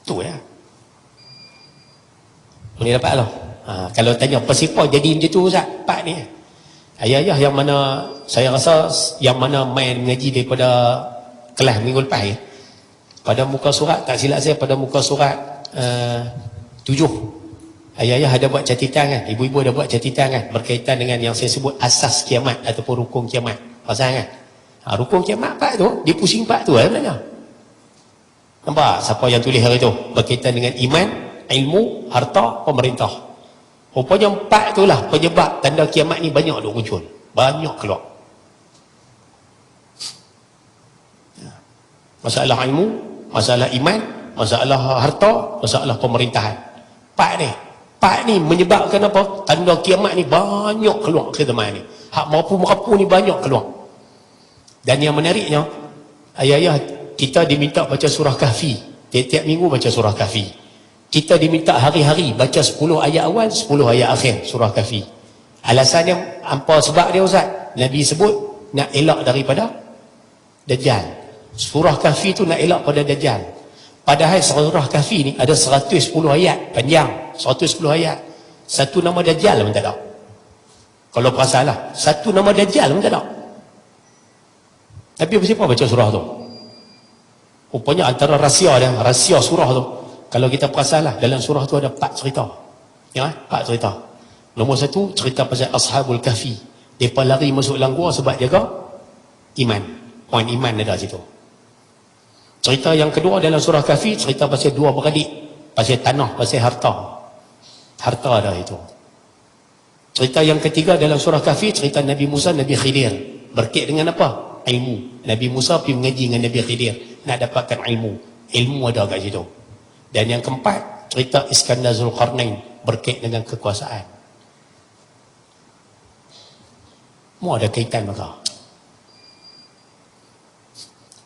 tu ya, boleh dapat lah. Kalau tanya persipah jadi macam tu Ustaz, empat ni. Ayah-ayah yang mana, saya rasa yang mana main mengaji daripada kelas minggu lepas ya, pada muka surat, tak silap saya pada muka surat 7, ayah-ayah ada buat catatan kan, ibu-ibu ada buat catatan kan, berkaitan dengan yang saya sebut asas kiamat ataupun rukun kiamat. Pasal kan, rukun kiamat empat tu, dia pusing empat tu sebenarnya. Nampak siapa yang tulis hari tu, berkaitan dengan iman, ilmu, harta, pemerintah. Rupanya empat tu lah penyebab tanda kiamat ni banyak duk muncul, banyak keluar. Masalah ilmu, masalah iman, masalah harta, masalah pemerintahan. Empat ni menyebabkan apa? Tanda kiamat ni banyak keluar ke zaman ni. Hak mampu-mampu ni banyak keluar. Dan yang menariknya, ayah-ayah kita diminta baca surah Kahfi. Tiap-tiap minggu baca surah Kahfi. Kita diminta hari-hari baca 10 ayat awal, 10 ayat akhir surah Kahfi. Alasannya apa sebab dia Ustaz? Nabi sebut nak elak daripada Dajjal. Surah Kahfi tu nak elak pada Dajjal. Padahal surah Kahfi ni ada 110 ayat panjang, 110 ayat. Satu nama Dajjal pun tak ada. Kalau perasan lah, satu nama Dajjal pun tak ada. Tapi siapa baca surah tu? Rupanya antara rahsia dia, rahsia surah tu, kalau kita perasan lah, dalam surah tu ada 4 cerita. Ya, 4 cerita. Nombor 1, cerita pasal Ashabul Kahfi. Mereka lari masuk dalam gua sebab jaga iman. Poin iman ada situ. Cerita yang kedua dalam surah Kahfi, cerita pasal 2 beradik. Pasal tanah, pasal harta. Harta ada itu. Cerita yang ketiga dalam surah Kahfi, cerita Nabi Musa, Nabi Khidir. Berkait dengan apa? Ilmu. Nabi Musa pergi mengaji dengan Nabi Khidir. Nak dapatkan ilmu. Ilmu ada kat situ. Dan yang keempat, cerita Iskandar Zulkarnain berkait dengan kekuasaan. Semua ada kaitan maka.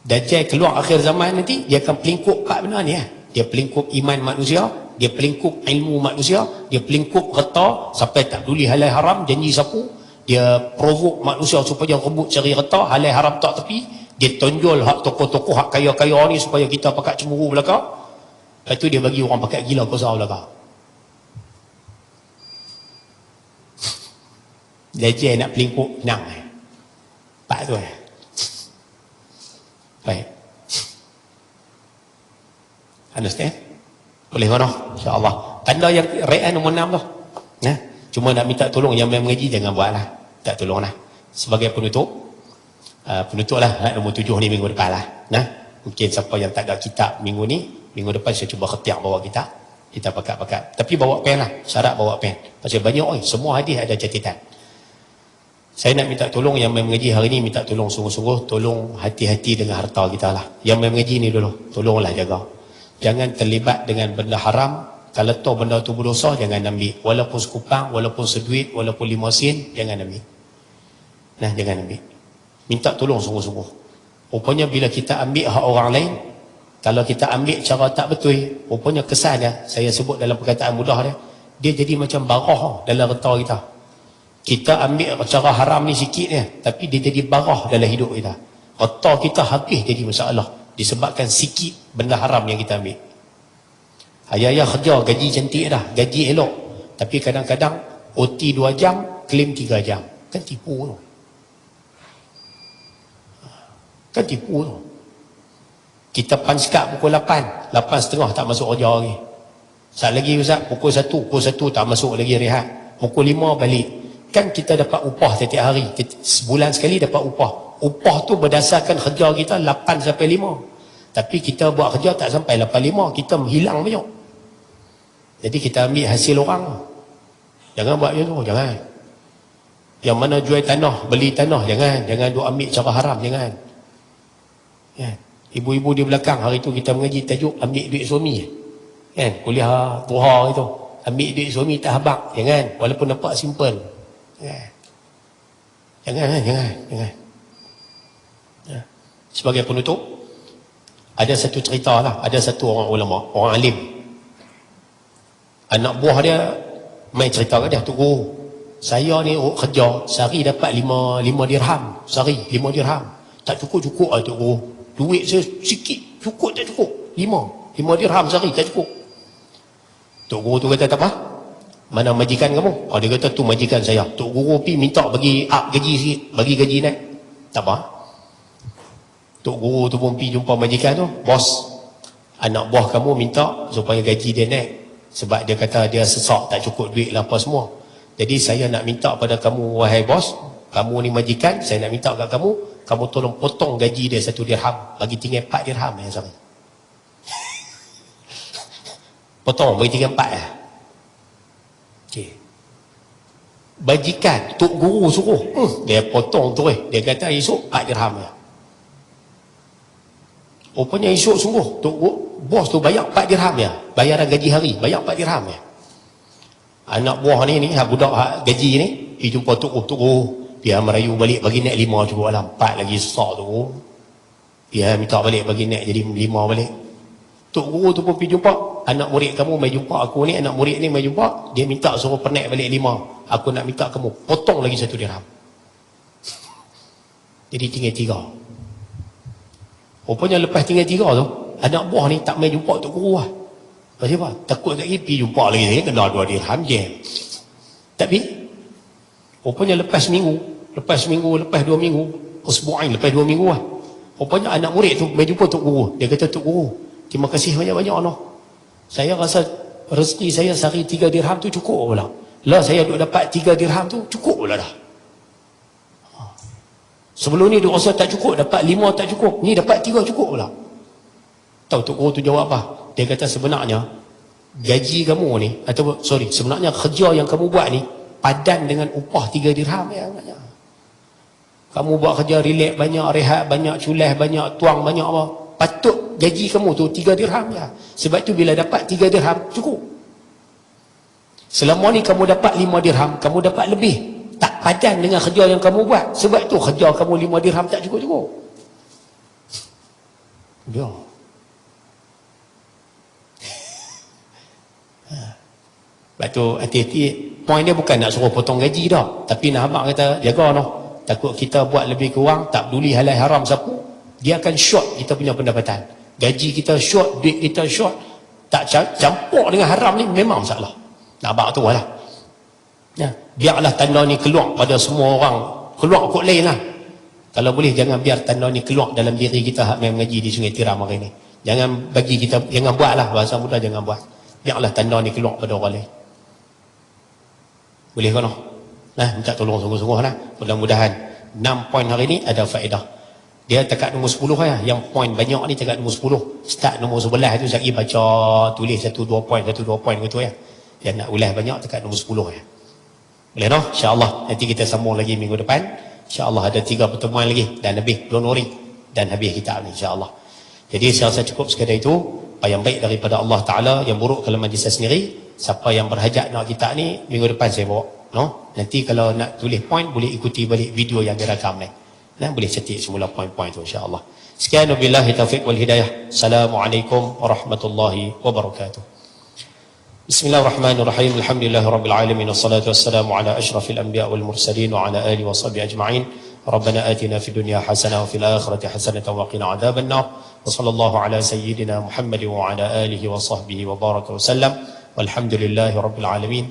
Dajjal keluar akhir zaman nanti, dia akan pelingkup empat benda ni. Dia pelingkup iman manusia, dia pelingkup ilmu manusia, dia pelingkup harta sampai tak peduli halal haram, janji sapu, dia provok manusia supaya rebut cari harta, halal haram tak tepi, dia tonjol hak tokoh-tokoh hak kaya-kaya ni supaya kita pakat cemburu belakang. Lepas tu dia bagi orang pakat gila kosa belakang. Dajjal nak pelingkup senang. Pak tu baik. Understand? Boleh mana? InsyaAllah. Tanda yang rean nombor 6 tu. Nah, cuma nak minta tolong yang main mengaji jangan buatlah. Tak tolonglah. Sebagai penutup, penutup lah nombor 7 ni minggu depan lah. Nah, mungkin siapa yang tak ada kitab minggu ni, minggu depan saya cuba khetiak bawa kita pakat. Tapi bawa pen lah. Syarat bawa pen. Pasal banyak semua hadis ada catatan. Saya nak minta tolong yang main mengaji hari ni, minta tolong sungguh-sungguh, tolong hati-hati dengan harta kita lah. Yang main mengaji ni dulu, tolonglah jaga. Jangan terlibat dengan benda haram. Kalau tahu benda tu berdosa, jangan ambil. Walaupun sekupang, walaupun seduit, walaupun 5 sen, jangan ambil. Nah, jangan ambil. Minta tolong sungguh-sungguh. Rupanya bila kita ambil hak orang lain, kalau kita ambil cara tak betul, rupanya kesan dia, saya sebut dalam perkataan mudah dia jadi macam barah dalam harta kita. Kita ambil cara haram ni sikit ni, tapi dia jadi barah dalam hidup kita. Harta kita habis jadi masalah disebabkan sikit benda haram yang kita ambil. Ayah-ayah kerja gaji cantik dah, gaji elok, tapi kadang-kadang OT 2 jam, claim 3 jam. Kan tipu tu. Kan tipu tu. Kita panskap pukul 8, 8.30 tak masuk kerja lagi. Saat lagi Ustaz, pukul 1 tak masuk lagi rehat. Pukul 5 balik. Kan kita dapat upah setiap hari. Sebulan sekali dapat upah. Upah tu berdasarkan kerja kita 8 sampai 5. Tapi kita buat kerja tak sampai 8.5, kita hilang banyak. Jadi kita ambil hasil orang. Jangan buat macam tu, jangan. Yang mana jual tanah, beli tanah, jangan duk ambil cara haram, jangan. Ya. Ibu-ibu di belakang hari tu kita mengaji tajuk ambil duit suami. Kan? Kuliah Tuha itu. Ambil duit suami tak habaq, jangan. Walaupun nampak simple. Jangan. Ya. Sebagai penutup, ada satu cerita lah, ada satu orang ulama, orang alim. Anak buah dia main cerita kat dia, tu guru, saya ni kerja sehari dapat 5 dirham, sehari 5 dirham. Tak cukup lah tu guru. Duit saya sikit, cukup tak cukup? 5 dirham sehari tak cukup. Tok guru tu kata tak apa? Mana majikan kamu? Dia kata tu majikan saya. Tok guru pergi minta bagi up gaji sikit, bagi gaji naik. Tak apa. Tok guru tu pun pergi jumpa majikan tu, bos, anak buah kamu minta supaya gaji dia naik. Sebab dia kata dia sesak, tak cukup duit lah apa semua. Jadi saya nak minta pada kamu, wahai bos, kamu ni majikan, saya nak minta kat kamu tolong potong gaji dia 1 dirham, bagi tinggal 4 dirham yang sama. Potong, bagi tinggal 4 lah. Okay. Bajikan, tok guru suruh, dia potong tu dia kata esok 4 dirham lah. Rupanya esok sungguh bos tu bayar 4 dirham ya, bayaran gaji hari bayar 4 dirham ya. Anak buah ni budak gaji ni pergi jumpa tok guru, dia merayu balik bagi naik 5 cukup lah, 4 lagi sesak tu guru. Dia minta balik bagi naik jadi 5 balik. Tok guru tu pun pergi jumpa, anak murid kamu mai jumpa aku ni, anak murid ni mai jumpa, dia minta suruh pernaik balik 5. Aku nak minta kamu potong lagi 1 dirham. Jadi tinggal 3. Rupanya lepas tinggal 3 tu, anak buah ni tak main jumpa tok guru lah. Pasal apa? Takut lagi pergi jumpa lagi, kena 2 dirham je. Tapi rupanya lepas seminggu, lepas 2 minggu, usbu'ain, lepas 2 minggu lah, rupanya anak murid tu main jumpa tok guru. Dia kata, tok guru, terima kasih banyak-banyak noh. Saya rasa rezeki saya sehari 3 dirham tu cukup pula. Lah saya duk dapat 3 dirham tu cukup pula dah. Sebelum ni duk rasa tak cukup, dapat 5 tak cukup, ni dapat 3 cukup pula. Tahu tok guru tu jawab apa? Dia kata sebenarnya gaji kamu ni, atau sebenarnya kerja yang kamu buat ni padan dengan upah 3 dirham ya. Kamu buat kerja relax banyak, rehat banyak, culah banyak, tuang banyak apa, patut gaji kamu tu 3 dirham ya. Sebab tu bila dapat 3 dirham cukup. Selama ni kamu dapat 5 dirham, kamu dapat lebih, tak padan dengan kerja yang kamu buat. Sebab tu kerja kamu 5 dirham tak cukup-cukup. Dia. Lepas tu hati-hati, poin dia bukan nak suruh potong gaji dah, tapi nak abang kata jaga noh. Takut kita buat lebih kurang, tak peduli halal haram siapa, dia akan short kita punya pendapatan. Gaji kita short, duit kita short, tak campur dengan haram ni memang masalah. Nak abang tu lah. Ya, biarlah tanda ni keluar pada semua orang, keluar kot lain lah. Kalau boleh jangan biar tanda ni keluar dalam diri kita hak main mengaji di Sungai Tiram hari ni. Jangan bagi kita, jangan buat lah, bahasa mudah jangan buat. Biarlah tanda ni keluar pada orang lain. Boleh kan? Nah, minta tolong sungguh-sungguh lah. Mudah-mudahan 6 poin hari ni ada faedah. Dia tekat nombor 10 ya. Yang poin banyak ni tekat nombor 10. Start nombor 11 tu saya baca tulis 1-2 poin gitu ya. Yang nak ulas banyak tekat nombor 10 ya. Boleh noh? InsyaAllah nanti kita sambung lagi minggu depan. InsyaAllah ada 3 pertemuan lagi dan lebih, don't worry, dan habis kitab ni insyaAllah. Jadi saya rasa cukup sekadar itu. Apa yang baik daripada Allah Ta'ala, yang buruk kalau majlis saya sendiri. Siapa yang berhajat nak kitab ni, minggu depan saya bawa, no? Nanti kalau nak tulis poin boleh ikuti balik video yang direkam ni. Nah, boleh ketik semula poin-poin tu insya-Allah. Sekian, wabillahi taufiq wal hidayah. Assalamualaikum warahmatullahi wabarakatuh. Bismillahirrahmanirrahim. Alhamdulillahirabbil alamin wassalatu wassalamu ala asyrafil anbiya wal mursalin wa ala alihi washabbihi ajma'in. Rabbana atina fid dunya hasanah wa fil akhirati hasanah wa qina adzaban nar. Wa sallallahu ala sayyidina Muhammad wa ala alihi wa sahbihi wa baraka wa sallam. Walhamdulillahi rabbil alamin.